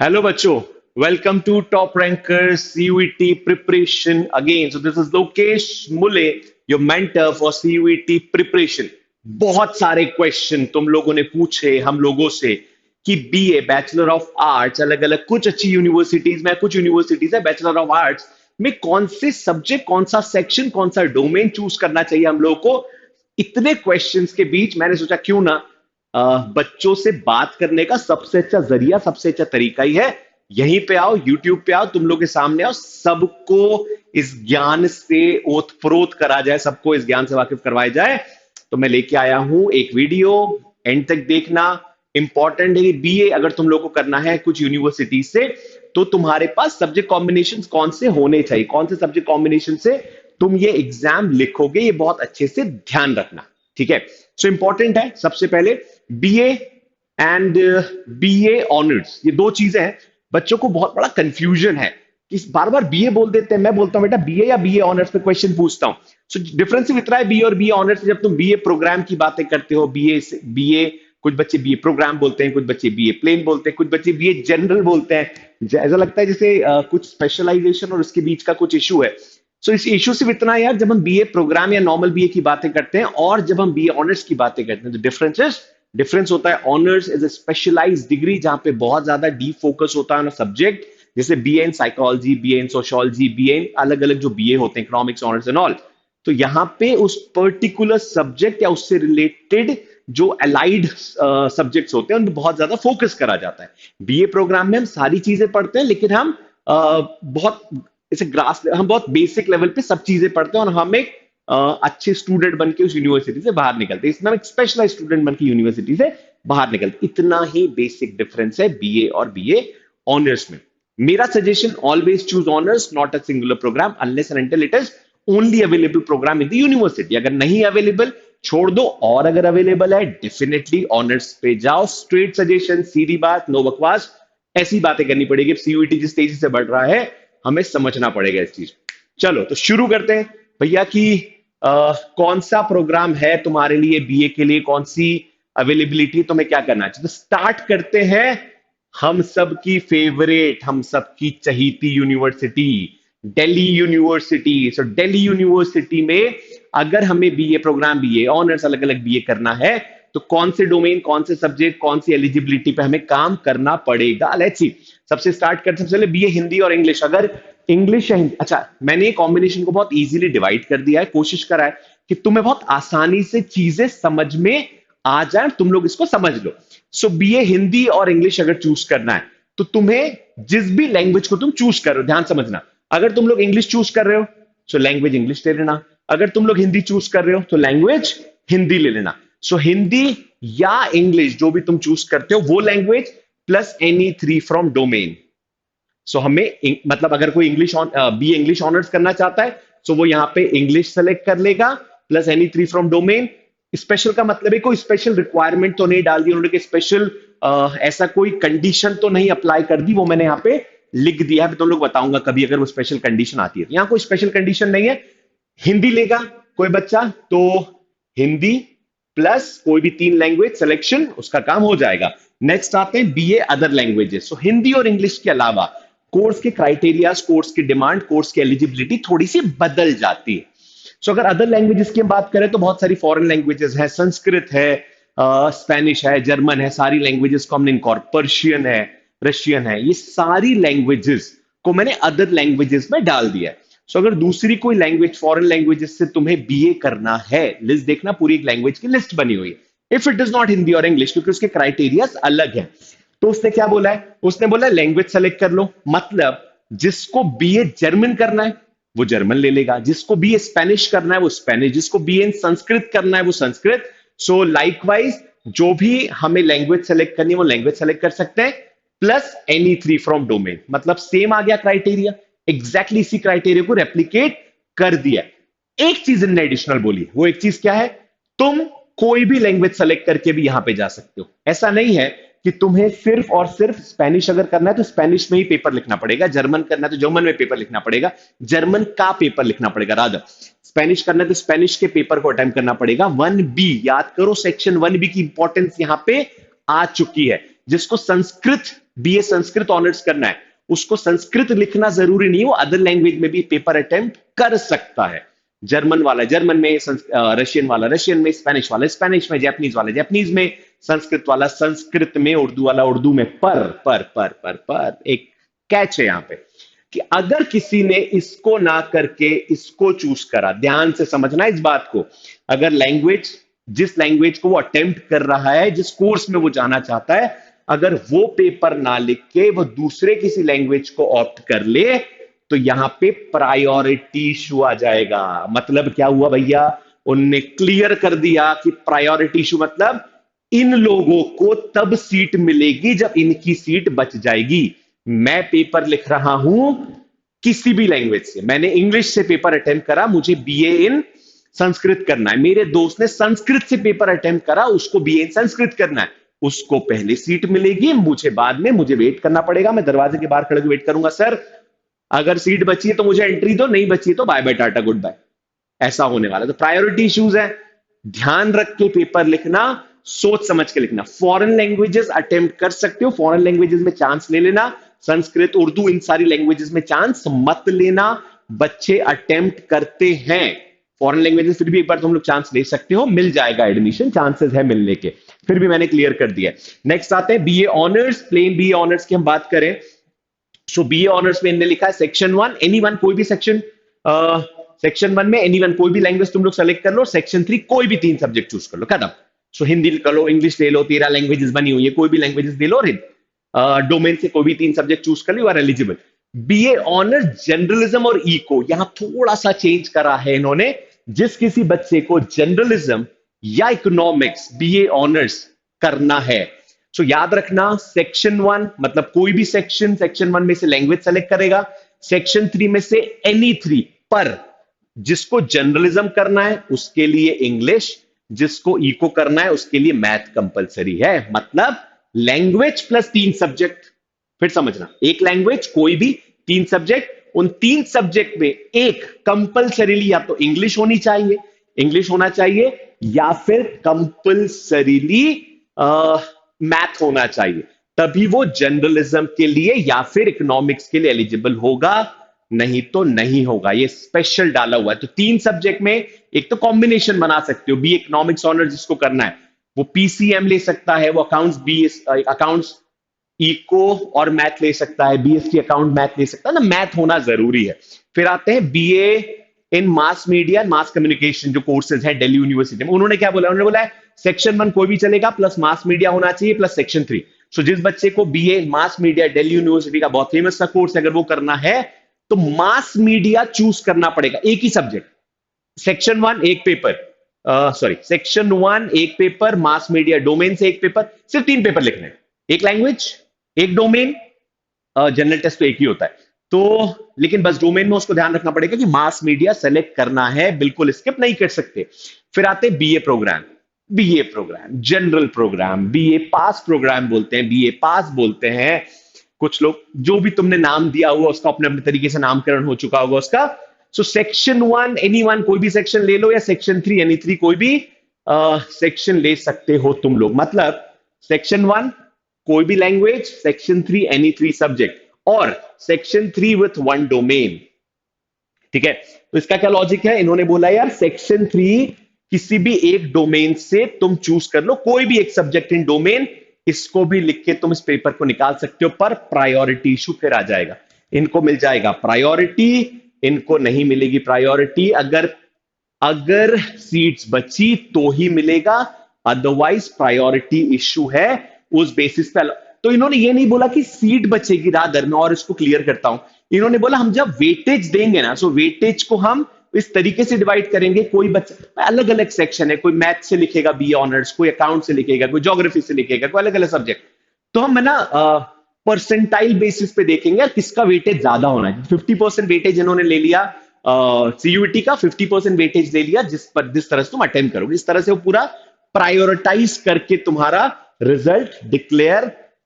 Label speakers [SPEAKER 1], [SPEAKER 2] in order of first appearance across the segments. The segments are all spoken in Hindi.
[SPEAKER 1] Hello, बच्चों. Welcome to Top Rankers CUET preparation again. So this is Lokesh Mule, your mentor for CUET preparation. बहुत सारे क्वेश्चन तुम लोगों ने पूछे हम लोगों से कि बीए बैचलर ऑफ आर्ट्स अलग अलग कुछ अच्छी यूनिवर्सिटीज में कुछ यूनिवर्सिटीज है बैचलर ऑफ आर्ट्स में कौन से सब्जेक्ट कौन सा सेक्शन कौन सा डोमेन चूज करना चाहिए हम लोगों को. इतने क्वेश्चंस के बीच मैंने सोचा क्यों ना बच्चों से बात करने का सबसे अच्छा जरिया सबसे अच्छा तरीका ही है. यहीं पे आओ, यूट्यूब पे आओ, तुम लोग के सामने आओ, सबको इस ज्ञान से ओतप्रोत करा जाए, सबको इस ज्ञान से वाकिफ करवाया जाए. तो मैं लेके आया हूं एक वीडियो, एंड तक देखना. इंपॉर्टेंट है कि बीए अगर तुम लोग को करना है कुछ यूनिवर्सिटी से तो तुम्हारे पास सब्जेक्ट कॉम्बिनेशन कौन से होने चाहिए, कौन से सब्जेक्ट कॉम्बिनेशन से तुम ये एग्जाम लिखोगे, ये बहुत अच्छे से ध्यान रखना. ठीक है. सो इंपॉर्टेंट है सबसे पहले बीए एंड बीए ऑनर्स, ये दो चीजें हैं. बच्चों को बहुत बड़ा कंफ्यूजन है कि बार बार बीए बोल देते हैं. मैं बोलता हूं बेटा बीए या बीए ऑनर्स पे क्वेश्चन पूछता हूं. सो डिफरेंस सिर्फ इतना है बीए और बीए ऑनर्स. जब तुम बीए प्रोग्राम की बातें करते हो, बीए कुछ बच्चे बीए प्रोग्राम बोलते हैं, कुछ बच्चे बीए प्लेन बोलते हैं, कुछ बच्चे बीए जनरल बोलते हैं. ऐसा लगता है जैसे कुछ स्पेशलाइजेशन और उसके बीच का कुछ इशू है. सो इस इशू सिर्फ इतना है यार, जब हम बीए प्रोग्राम या नॉर्मल बीए की बातें करते हैं और जब हम बीए ऑनर्स की बातें करते हैं तो डिफरेंस होता है. Honours is a specialised degree जहां पे बहुत ज्यादा डीप फोकस होता है ना सब्जेक्ट, जैसे BA in psychology, BA in sociology, BA इन अलग अलग जो बीए होते हैं, इकोनॉमिक्स ऑनर्स एंड ऑल. तो यहां पे उस पर्टिकुलर सब्जेक्ट या उससे रिलेटेड जो अलाइड सब्जेक्ट्स होते हैं उन पर बहुत ज्यादा फोकस करा जाता है. बीए प्रोग्राम में हम सारी चीजें पढ़ते हैं, लेकिन हम बहुत इसे ग्रास हम बहुत बेसिक लेवल पे सब चीजें पढ़ते हैं और हम एक अच्छे स्टूडेंट बन के उस यूनिवर्सिटी से बाहर निकलते हैं. इसमें हम एक स्पेशलाइज स्टूडेंट बन के यूनिवर्सिटी से बाहर निकलते. इतना ही बेसिक डिफरेंस है बीए और बीए ऑनर्स में. मेरा suggestion always choose honours, not a singular programme, unless and until it is only available programme in the university. अगर नहीं अवेलेबल छोड़ दो, और अगर अवेलेबल है डेफिनेटली ऑनर्स पे जाओ. स्ट्रेट सजेशन, सीधी बात, नो बकवास. ऐसी बातें करनी पड़ेगी. सीयूईटी जिस तेजी से बढ़ रहा है हमें समझना पड़ेगा इस चीज. चलो तो शुरू करते हैं भैया कि कौन सा प्रोग्राम है तुम्हारे लिए बीए के लिए, कौन सी अवेलेबिलिटी, तुम्हें क्या करना चाहिए. तो स्टार्ट करते हैं हम सबकी फेवरेट, हम सबकी चहीती यूनिवर्सिटी, दिल्ली यूनिवर्सिटी. सो दिल्ली यूनिवर्सिटी में अगर हमें बीए प्रोग्राम, बीए ऑनर्स, अलग अलग बीए करना है तो कौन से डोमेन, कौन से सब्जेक्ट, कौन सी एलिजिबिलिटी पे हमें काम करना पड़ेगा. Let's see. सबसे स्टार्ट करते सबसे पहले बीए हिंदी और इंग्लिश. अगर इंग्लिश या हिंदी, अच्छा मैंने कॉम्बिनेशन को बहुत इजीली डिवाइड कर दिया है, कोशिश करा है कि तुम्हें बहुत आसानी से चीजें समझ में आ जाए, तुम लोग इसको समझ लो. सो बीए हिंदी और इंग्लिश अगर चूज करना है तो तुम्हें जिस भी लैंग्वेज को तुम चूज कर रहे हो, ध्यान समझना, अगर तुम लोग इंग्लिश चूज कर रहे हो सो लैंग्वेज इंग्लिश ले लेना. अगर तुम लोग हिंदी चूज कर रहे हो तो लैंग्वेज हिंदी ले लेना. सो हिंदी या इंग्लिश जो भी तुम चूज करते हो वो language plus any three from domain. So हमें मतलब अगर कोई इंग्लिश बी इंग्लिश ऑनर्स करना चाहता है सो वो यहां पे इंग्लिश सेलेक्ट कर लेगा plus any three from domain. Special का मतलब है कोई स्पेशल रिक्वायरमेंट तो नहीं डाल दी उन्होंने कि स्पेशल ऐसा कोई कंडीशन तो नहीं अप्लाई कर दी, वो मैंने यहां पे लिख दिया है. तुम लोग बताऊंगा कभी अगर वो स्पेशल कंडीशन आती है. यहां कोई स्पेशल कंडीशन नहीं है. हिंदी लेगा कोई बच्चा तो हिंदी प्लस कोई भी तीन लैंग्वेज सिलेक्शन, उसका काम हो जाएगा. नेक्स्ट आते हैं बीए अदर लैंग्वेजेस. सो हिंदी और इंग्लिश के अलावा कोर्स के क्राइटेरिया, कोर्स की डिमांड, कोर्स की एलिजिबिलिटी थोड़ी सी बदल जाती है. सो अगर अदर लैंग्वेजेस की बात करें तो बहुत सारी फॉरेन लैंग्वेजेस है, संस्कृत है, स्पेनिश है, जर्मन है, सारी लैंग्वेजेस को हमने पर्शियन है, रशियन है, ये सारी लैंग्वेजेस को मैंने अदर लैंग्वेजेस में डाल दिया है. सो अगर दूसरी कोई लैंग्वेज, फॉरेन लैंग्वेजेस से तुम्हें बीए करना है, लिस्ट देखना, पूरी एक लैंग्वेज की लिस्ट बनी हुई है. If it is not Hindi और इंग्लिश, क्योंकि उसके क्राइटेरिया अलग है. तो उसने क्या बोला है, उसने बोला लैंग्वेज सेलेक्ट कर लो. मतलब जिसको बीए जर्मन करना है वो जर्मन ले लेगा, जिसको बीए स्पेनिश करना है वो स्पेनिश, जिसको बीए संस्कृत करना है वो संस्कृत. सो लाइकवाइज जो भी हमें लैंग्वेज सेलेक्ट करनी है वो लैंग्वेज सेलेक्ट कर सकते हैं plus any three from domain. मतलब सेम आ गया क्राइटेरिया, एग्जैक्टली इसी क्राइटेरिया को रेप्लीकेट कर दिया. एक चीज इनने एडिशनल बोली, वो एक चीज क्या है, तुम कोई भी लैंग्वेज सेलेक्ट करके भी यहां पे जा सकते हो. ऐसा नहीं है कि तुम्हें सिर्फ और सिर्फ स्पेनिश अगर करना है तो स्पेनिश में ही पेपर लिखना पड़ेगा, जर्मन करना है तो जर्मन में पेपर लिखना पड़ेगा, जर्मन का पेपर लिखना पड़ेगा. रादर स्पेनिश करना है तो स्पेनिश के पेपर को अटेम्प्ट करना पड़ेगा. 1B याद करो, सेक्शन 1B की इंपॉर्टेंस यहां पे आ चुकी है. जिसको संस्कृत बीए संस्कृत ऑनर्स करना है, उसको संस्कृत लिखना जरूरी नहीं, वो अदर लैंग्वेज में भी पेपर अटेम्प्ट कर सकता है। जर्मन वाला जर्मन में, रशियन वाला रशियन में, स्पेनिश वाला स्पेनिश में, जापानीज वाला जापानीज में, संस्कृत वाला संस्कृत में, उर्दू वाला उर्दू में। पर एक कैच है यहां पे कि अगर किसी ने इसको ना करके इसको चूज करा, ध्यान से समझना इस बात को, अगर लैंग्वेज, जिस लैंग्वेज को वो अटेम्प्ट कर रहा है, जिस कोर्स में वो जाना चाहता है, अगर वो पेपर ना लिख के वो दूसरे किसी लैंग्वेज को ऑप्ट कर ले, तो यहां पे प्रायोरिटी इशू आ जाएगा। मतलब क्या हुआ भैया, उनने क्लियर कर दिया कि प्रायोरिटी इशू मतलब इन लोगों को तब सीट मिलेगी जब इनकी सीट बच जाएगी। मैं पेपर लिख रहा हूं किसी भी लैंग्वेज से, मैंने इंग्लिश से पेपर अटेम्प्ट करा, मुझे बीए इन संस्कृत करना है, मेरे दोस्त ने संस्कृत से पेपर अटेम्प्ट करा, उसको बीए इन संस्कृत करना है, उसको पहले सीट मिलेगी, मुझे बाद में, मुझे वेट करना पड़ेगा, मैं दरवाजे के बाहर खड़े वेट करूंगा, सर अगर सीट बची है तो मुझे एंट्री दो, नहीं बची तो bye bye tata good bye. ऐसा होने वाला, तो प्रायोरिटी इश्यूज है, ध्यान रख के पेपर लिखना, सोच समझ के लिखना। फॉरेन लैंग्वेजेस अटेम्प्ट कर सकते हो, फॉरेन लैंग्वेजेस में चांस ले लेना, संस्कृत उर्दू इन सारी लैंग्वेजेस में चांस मत लेना। बच्चे अटेम्प्ट करते हैं फॉरेन लैंग्वेजेस, फिर भी एक बार तुम लोग चांस ले सकते हो, मिल जाएगा एडमिशन, चांसेस है मिलने के, फिर भी मैंने क्लियर कर दिया। नेक्स्ट आते हैं BA honours, plain BA honours की हम बात करें। सो बीए ऑनर्स में इनने लिखा है सेक्शन 1 एनीवन, कोई भी सेक्शन, सेक्शन 1 में एनीवन कोई भी लैंग्वेज तुम लोग सेलेक्ट कर लो, सेक्शन 3 कोई भी 3 सब्जेक्ट चूज कर लो, खत्म। सो हिंदी कर लो, इंग्लिश ले लो, 13 लैंग्वेजेस बनी हुई है, कोई भी लैंग्वेजेस ले लो, और डोमेन से कोई भी 3 सब्जेक्ट चूज कर लो, you are eligible. BA honours journalism और इको, यहां थोड़ा सा चेंज करा है इन्होंने, जिस किसी बच्चे को जनरलिज्म या इकोनॉमिक्स बीए ऑनर्स करना है, सो याद रखना सेक्शन 1 मतलब कोई भी सेक्शन, सेक्शन 1 में से लैंग्वेज सेलेक्ट करेगा, सेक्शन 3 में से एनी 3, पर जिसको जर्नलिज्म करना है उसके लिए इंग्लिश, जिसको इको करना है उसके लिए मैथ कंपलसरी है। मतलब लैंग्वेज प्लस 3 सब्जेक्ट, फिर समझना, एक लैंग्वेज कोई भी 3 सब्जेक्ट, उन 3 सब्जेक्ट में एक कंपलसरीली या तो इंग्लिश होनी चाहिए, इंग्लिश होना चाहिए, या फिर कंपलसरीली मैथ होना चाहिए, तभी वो जर्नलिज्म के लिए या फिर इकोनॉमिक्स के लिए एलिजिबल होगा, नहीं तो नहीं होगा। ये स्पेशल डाला हुआ है। तो 3 सब्जेक्ट में एक तो कॉम्बिनेशन बना सकते हो, बी इकोनॉमिक्स ऑनर जिसको करना है वो पीसीएम ले सकता है, वो अकाउंट्स बी अकाउंट्स इको और मैथ ले सकता है, बीएसटी अकाउंट मैथ ले सकता है ना, मैथ होना जरूरी है। फिर आते हैं बीए इन मास मीडिया मास कम्युनिकेशन, जो कोर्सेज है दिल्ली यूनिवर्सिटी में, उन्होंने क्या बोला, उन्होंने बोला है सेक्शन 1 कोई भी चलेगा, प्लस मास मीडिया होना चाहिए, प्लस सेक्शन 3। सो जिस बच्चे को BA mass media Delhi university का बहुत फेमस सा कोर्स अगर वो करना है, तो मास मीडिया चूज करना पड़ेगा, एक ही सब्जेक्ट, सेक्शन 1 एक पेपर, सॉरी सेक्शन 1 एक पेपर, मास मीडिया डोमेन से एक पेपर, सिर्फ 3 पेपर लिखने हैं, एक लैंग्वेज, एक डोमेन, जनरल टेस्ट तो एक ही होता है, तो लेकिन बस डोमेन में उसको ध्यान रखना पड़ेगा कि मास मीडिया सेलेक्ट करना है, बिल्कुल स्किप नहीं कर सकते। फिर आते BA programme, BA programme general programme, BA pass programme बोलते हैं, बीए पास बोलते हैं कुछ लोग, जो भी तुमने नाम दिया हुआ उसका अपने अपने तरीके से नामकरण हो चुका होगा उसका। सो सेक्शन 1 एनीवन कोई भी सेक्शन ले लो, या सेक्शन 3 एनी 3 कोई भी सेक्शन ले सकते हो तुम लोग। मतलब सेक्शन 1 कोई भी लैंग्वेज, सेक्शन 3 एनी 3 सब्जेक्ट, और सेक्शन 3 विथ 1 डोमेन। ठीक है, तो इसका क्या लॉजिक है, इन्होंने बोला यार सेक्शन 3 किसी भी एक डोमेन से तुम चूज कर लो, कोई भी एक सब्जेक्ट इन डोमेन, इसको भी लिख के तुम इस पेपर को निकाल सकते हो, पर प्रायोरिटी इशू फिर आ जाएगा, इनको मिल जाएगा प्रायोरिटी, इनको नहीं मिलेगी प्रायोरिटी, अगर अगर सीट्स बची तो ही मिलेगा, अदरवाइज प्रायोरिटी इशू है उस बेसिस पे। तो इन्होंने ये नहीं बोला कि सीट बचेगी, रादर मैं और इसको क्लियर करता हूं, इन्होंने बोला हम जब वेटेज देंगे ना, सो वेटेज को हम इस तरीके से डिवाइड करेंगे, कोई बच्चा अलग अलग सेक्शन है, कोई मैथ से लिखेगा बी ऑनर्स, कोई अकाउंट से लिखेगा, कोई ज्योग्राफी से लिखेगा, कोई अलग अलग सब्जेक्ट, तो हम है ना परसेंटाइल बेसिस पे देखेंगे किसका वेटेज ज्यादा होना है। 50% वेटेज इन्होंने ले लिया सीयूईटी का, 50% वेटेज ले लिया जिस तरह से तुम अटेम्प्ट करोगे, इस तरह से वो पूरा प्रायोरिटाइज करके तुम्हारा रिजल्ट डिक्लेयर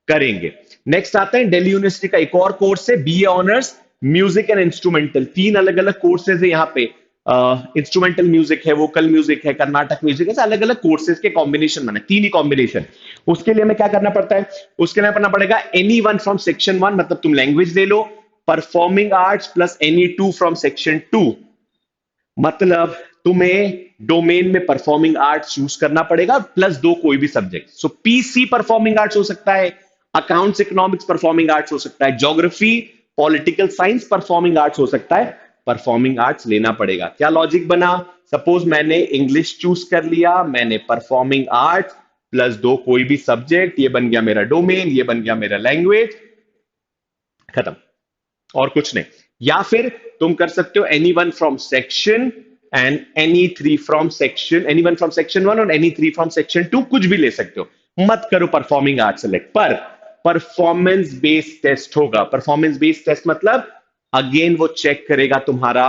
[SPEAKER 1] करेंगे। नेक्स्ट आता है दिल्ली यूनिवर्सिटी का एक और कोर्स है BA honours music and instrumental, 3 अलग अलग कोर्सेज है यहाँ पे, इंस्ट्रूमेंटल म्यूजिक है, वोकल म्यूजिक है, कर्नाटक म्यूजिक है, अलग अलग कोर्सेज के कॉम्बिनेशन बने, तीन ही कॉम्बिनेशन। उसके लिए हमें क्या करना पड़ता है? उसके लिए पढ़ना पड़ेगा any one from section one, मतलब तुम लैंग्वेज ले लो, performing arts plus any two from section two, मतलब तुम्हें डोमेन में परफॉर्मिंग आर्ट्स चूज करना पड़ेगा प्लस दो कोई भी subject. So PC performing arts हो सकता है, अकाउंट्स इकोनॉमिक्स परफॉर्मिंग आर्ट्स हो सकता है, geography political science performing arts हो सकता है। परफॉर्मिंग आर्ट्स लेना पड़ेगा। क्या लॉजिक बना? सपोज मैंने इंग्लिश चूज कर लिया, मैंने परफॉर्मिंग आर्ट्स प्लस दो कोई भी सब्जेक्ट, ये बन गया मेरा डोमेन, ये बन गया मेरा लैंग्वेज, खत्म, और कुछ नहीं। या फिर तुम कर सकते हो any one from section and any three from section, any one from section one और any three from section two, कुछ भी ले सकते हो, मत करो परफॉर्मिंग आर्ट सेलेक्ट। पर परफॉर्मेंस बेस्ड टेस्ट होगा। परफॉर्मेंस बेस्ड टेस्ट मतलब अगेन वो चेक करेगा तुम्हारा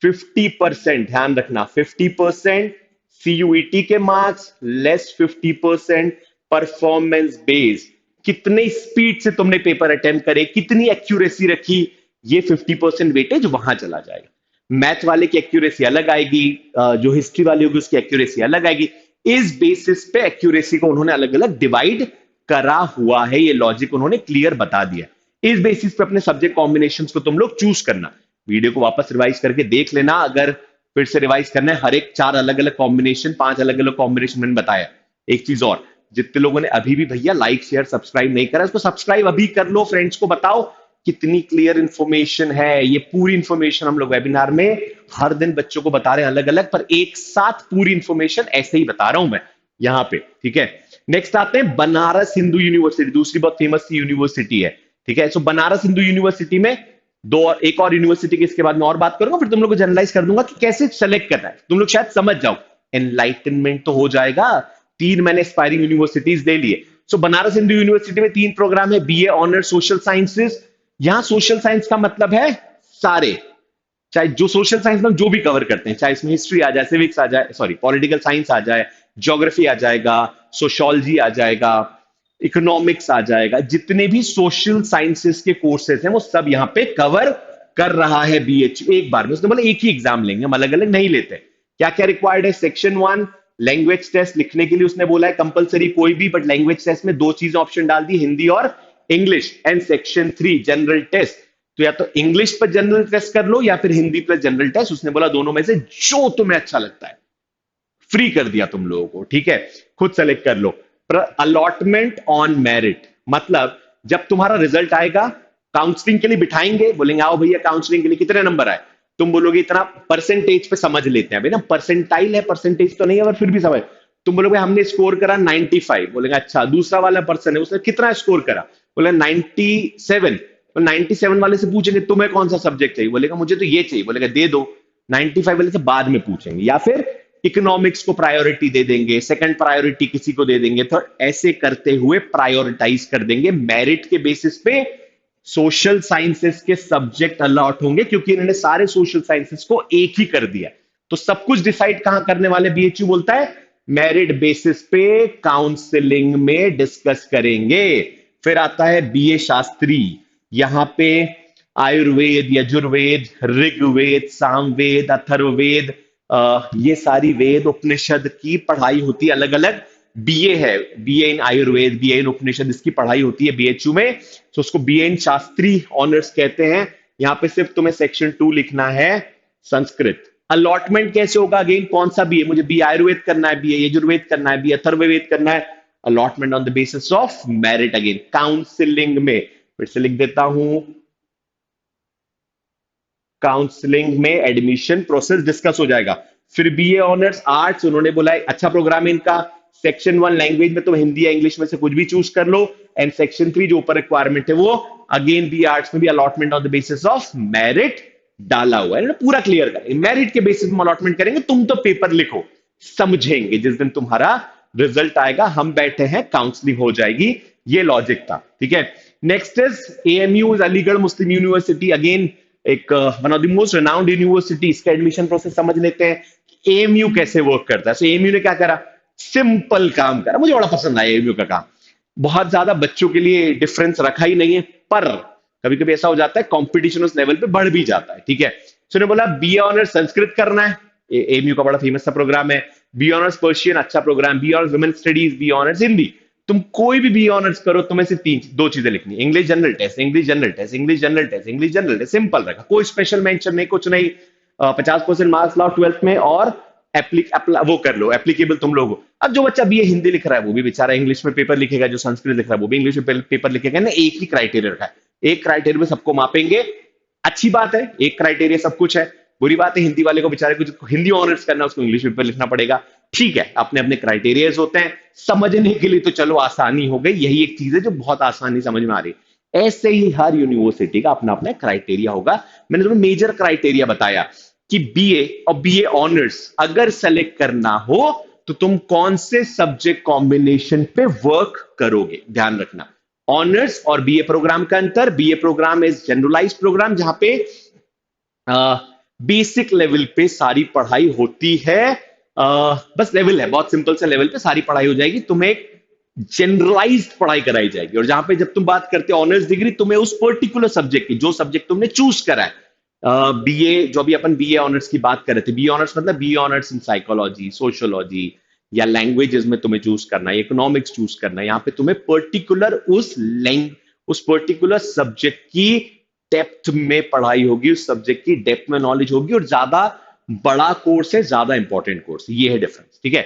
[SPEAKER 1] 50%, ध्यान रखना 50% सीयूईटी के मार्क्स लेस 50% परफॉर्मेंस बेस्ड। कितने स्पीड से तुमने पेपर अटेम्प्ट करे, कितनी एक्यूरेसी रखी, ये 50% वेटेज वहां चला जाएगा। मैथ वाले की एक्यूरेसी अलग आएगी, जो हिस्ट्री वाली होगी उसकी एक्यूरेसी अलग आएगी। इस बेसिस पे एक्यूरेसी को उन्होंने अलग अलग डिवाइड करा हुआ है, ये लॉजिक उन्होंने क्लियर बता दिया। इस बेसिस पे अपने सब्जेक्ट कॉम्बिनेशंस को तुम लोग चूज करना। वीडियो को वापस रिवाइज करके देख लेना, अगर फिर से रिवाइज करना है, हर एक चार अलग अलग कॉम्बिनेशन, पांच अलग अलग कॉम्बिनेशन मैंने बताया। एक चीज और, जितने लोगों ने अभी भी भैया लाइक शेयर सब्सक्राइब नहीं करा, उसको सब्सक्राइब अभी कर लो, फ्रेंड्स को बताओ कितनी क्लियर इंफॉर्मेशन है। ये पूरी इंफॉर्मेशन हम लोग वेबिनार में हर दिन बच्चों को बता रहे हैं अलग अलग, पर एक साथ पूरी इंफॉर्मेशन ऐसे ही बता रहा हूं मैं यहां पे, ठीक है। नेक्स्ट आते हैं बनारस हिंदू यूनिवर्सिटी, दूसरी बहुत फेमस यूनिवर्सिटी है, ठीक है। सो बनारस हिंदू यूनिवर्सिटी में दो और एक और यूनिवर्सिटी की इसके बाद में और बात करूंगा, फिर तुम लोग को जनरलाइज कर दूंगा कि कैसे सेलेक्ट करना है, तुम लोग शायद समझ जाओ, एनलाइटनमेंट तो हो जाएगा। तीन मैंने एस्पायरिंग यूनिवर्सिटीज ले लिए। सो बनारस हिंदू यूनिवर्सिटी में तीन प्रोग्राम है, बीए ऑनर्स सोशल साइंसेस। यहां सोशल साइंस का मतलब है सारे, चाहे जो सोशल साइंस में जो भी कवर करते हैं, चाहे इसमें हिस्ट्री आ जाए, सिविक्स आ जाए, सॉरी पॉलिटिकल साइंस आ जाए, ज्योग्राफी आ जाएगा, सोशोलॉजी आ जाएगा, इकोनॉमिक्स आ जाएगा, जितने भी सोशल साइंसेस के कोर्सेज हैं वो सब यहां पे कवर कर रहा है बीएचयू एक बार में। उसने बोला एक ही एग्जाम लेंगे, हम अलग अलग नहीं लेते। क्या क्या रिक्वायर्ड है? सेक्शन वन लैंग्वेज टेस्ट लिखने के लिए उसने बोला है कंपलसरी कोई भी, बट लैंग्वेज टेस्ट में दो चीजें ऑप्शन डाल दी, हिंदी और English. And section three general test, तो या तो इंग्लिश पर जनरल टेस्ट कर लो या फिर हिंदी प्लस जनरल टेस्ट। उसने बोला दोनों में से जो तुम्हें अच्छा लगता है, फ्री कर दिया तुम लोगों को, ठीक है, खुद सेलेक्ट कर लो। अलॉटमेंट ऑन मेरिट, मतलब जब तुम्हारा रिजल्ट आएगा काउंसलिंग के लिए बिठाएंगे, बोलेंगे आओ भैया काउंसलिंग के लिए, कितने नंबर आए? तुम बोलोगे इतना, परसेंटेज पे समझ लेते हैं भाई ना, परसेंटाइल है, परसेंटेज तो नहीं है, पर फिर भी समझ। तुम बोलोगे हमने स्कोर करा 95, बोलेगा अच्छा। दूसरा वाला पर्सन है, उसने कितना स्कोर करा? बोले 97। तो 97 वाले से पूछेंगे तुम्हें कौन सा सब्जेक्ट चाहिए, बोलेगा मुझे तो ये चाहिए, बोलेगा दे दो। 95 वाले से बाद में पूछेंगे, या फिर इकोनॉमिक्स को प्रायोरिटी दे देंगे, सेकंड प्रायोरिटी किसी को दे देंगे, तो ऐसे करते हुए प्रायोरिटाइज कर देंगे। मेरिट के बेसिस पे सोशल साइंसेस के सब्जेक्ट अलॉट होंगे, क्योंकि इन्होंने सारे सोशल साइंसेस को एक ही कर दिया। तो सब कुछ डिसाइड कहां करने वाले? बीएचयू बोलता है मेरिट बेसिस पे काउंसलिंग में डिस्कस करेंगे। फिर आता है बीए शास्त्री, यहां पे आयुर्वेद, यजुर्वेद, ऋग्वेद, सामवेद, अथर्ववेद, ये सारी वेद उपनिषद की पढ़ाई होती है अलग अलग। बीए है, BA in Ayurveda, BA in Upanishad, इसकी पढ़ाई होती है बीएचयू में। तो उसको बीए इन शास्त्री ऑनर्स कहते हैं। यहां पे सिर्फ तुम्हें सेक्शन 2 लिखना है, संस्कृत। अलॉटमेंट कैसे होगा? अगेन कौन सा बीए? मुझे बी आयुर्वेद करना है, बी यजुर्वेद करना है, बी अथर्ववेद करना है। Allotment on the basis of merit, again counselling में। फिर से लिख देता हूं, काउंसलिंग में एडमिशन प्रोसेस डिस्कस हो जाएगा। फिर बीए ऑनर्स आर्ट्स, उन्होंने बोला है अच्छा प्रोग्राम है इनका। सेक्शन वन लैंग्वेज में तुम हिंदी या इंग्लिश में से कुछ भी चूज कर लो। एंड सेक्शन थ्री जो ऊपर रिक्वायरमेंट है वो अगेन बी आर्ट्स में भी allotment on the basis of merit डाला हुआ है, पूरा क्लियर करेंगे। मेरिट के बेसिस में अलॉटमेंट करेंगे, तुम तो पेपर लिखो, समझेंगे जिस दिन तुम्हारा रिजल्ट आएगा, हम बैठे हैं, काउंसलिंग हो जाएगी। ये लॉजिक था, ठीक है। Next is AMU, Aligarh Muslim university, again एक one of the most renowned university. इसका एडमिशन प्रोसेस समझ लेते हैं, एएमयू कैसे वर्क करता है। सो एएमयू ने क्या करा? सिंपल काम करा, मुझे बड़ा पसंद आया एएमयू का काम। बहुत ज्यादा बच्चों के लिए डिफरेंस रखा ही नहीं है, पर कभी कभी ऐसा हो जाता है कंपटीशन उस लेवल पे बढ़ भी जाता है, ठीक है। सो ने बोला बी ऑनर्स संस्कृत करना है, एमयू का बड़ा फेमस सा प्रोग्राम है। बी ऑनर्स पर्शियन, अच्छा प्रोग्राम। B honours women studies, B honours Hindi. तुम कोई भी बी ऑनर्स करो, तुम्हें सिर्फ दो चीजें लिखनी, English general test, English general test, English general test, English general test. Simple रखा, कोई स्पेशल मेंशन नहीं, कुछ नहीं। 50% मार्क्स लाओ 12th में, और वो कर लो, एप्लीकेबल तुम लोग हो। अब जो बच्चा बी ए हिंदी लिख रहा है वो भी बेचारा इंग्लिश में पेपर लिखेगा, जो संस्कृत लिख रहा है वो भी इंग्लिश में पेपर लिखेगा ना। एक ही क्राइटेरिया रखा है, एक क्राइटेरिया में सबको मापेंगे। अच्छी बात है, एक क्राइटेरिया सब कुछ है। बुरी बात है हिंदी वाले को, बेचारे को जिसको हिंदी ऑनर्स करना है उसको इंग्लिश पेपर लिखना पड़ेगा। ठीक है, अपने अपने क्राइटेरियाज होते हैं, समझने के लिए तो चलो आसानी हो गई। यही एक चीज है जो बहुत आसानी समझ में आ रही है। ऐसे ही हर यूनिवर्सिटी का अपना अपना क्राइटेरिया होगा। मैंने तुम्हें मेजर क्राइटेरिया बताया कि बीए और बीए ऑनर्स अगर सेलेक्ट करना हो तो तुम कौन से सब्जेक्ट कॉम्बिनेशन पे वर्क करोगे, ध्यान रखना। ऑनर्स और बीए प्रोग्राम का अंतर, BA programme is generalise programme जहां पे बेसिक लेवल पे सारी पढ़ाई होती है। बस लेवल है, बहुत सिंपल से लेवल पे सारी पढ़ाई हो जाएगी, तुम्हें एक जनरलाइज्ड पढ़ाई कराई जाएगी। और जहां पे जब तुम बात करते हो ऑनर्स डिग्री, तुम्हें उस पर्टिकुलर सब्जेक्ट की, जो सब्जेक्ट तुमने चूज करा है, बीए, जो भी अपन बीए ऑनर्स की बात कर रहे थे, बीए ऑनर्स मतलब BA honours in psychology, sociology या लैंग्वेजेस में तुम्हें चूज करना है, इकोनॉमिक्स चूज करना है। यहाँ पे तुम्हें पर्टिकुलर उस पर्टिकुलर सब्जेक्ट की डेप्थ में पढ़ाई होगी, उस सब्जेक्ट की डेप्थ में नॉलेज होगी, और ज्यादा बड़ा कोर्स है, ज्यादा इंपॉर्टेंट कोर्स, ये है डिफरेंस। ठीक है,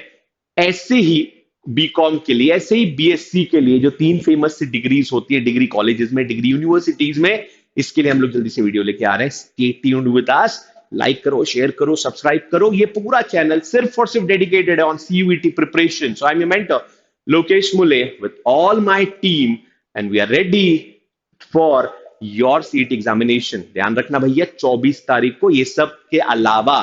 [SPEAKER 1] ऐसे ही बीकॉम के लिए, ऐसे ही बीएससी के लिए जो 3 फेमस सी डिग्रीज होती है डिग्री कॉलेजेस में, डिग्री यूनिवर्सिटीज में, इसके लिए हम लोग जल्दी से वीडियो लेके आ रहे हैं। Stay tuned with us, like करो, शेयर करो, सब्सक्राइब करो। ये पूरा चैनल सिर्फ और सिर्फ डेडिकेटेड है on CUET preparation. So I am your mentor Lokesh Mule with all my team, and we are ready for your seat examination. ध्यान रखना भैया, 24 तारीख को ये सब के अलावा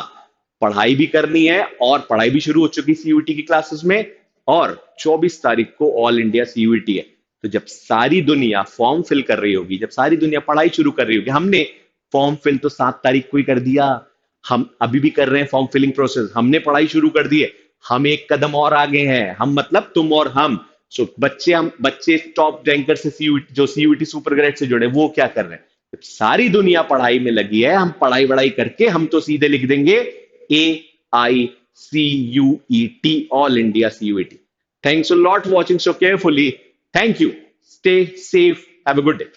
[SPEAKER 1] पढ़ाई भी करनी है, और पढ़ाई भी शुरू हो चुकी सीयूईटी की क्लासेस में, और 24 तारीख को ऑल इंडिया सीयूईटी है। तो जब सारी दुनिया फॉर्म फिल कर रही होगी, जब सारी दुनिया पढ़ाई शुरू कर रही होगी, हमने फॉर्म फिल तो 7 तारीख को ही कर दिया, हम अभी भी कर रहे हैं फॉर्म फिलिंग प्रोसेस, हमने पढ़ाई शुरू कर दी है, हम एक कदम और आगे हैं। हम मतलब तुम और हम। सो बच्चे टॉप रैंकर से सीयूईटी, जो सीयूईटी सुपर ग्रेड से जुड़े, वो क्या कर रहे हैं? जब सारी दुनिया पढ़ाई में लगी है, हम पढ़ाई वढ़ाई करके हम तो सीधे लिख देंगे AICUET, all India CUET. Thanks a lot for watching so carefully. Thank you. Stay safe. Have a good day.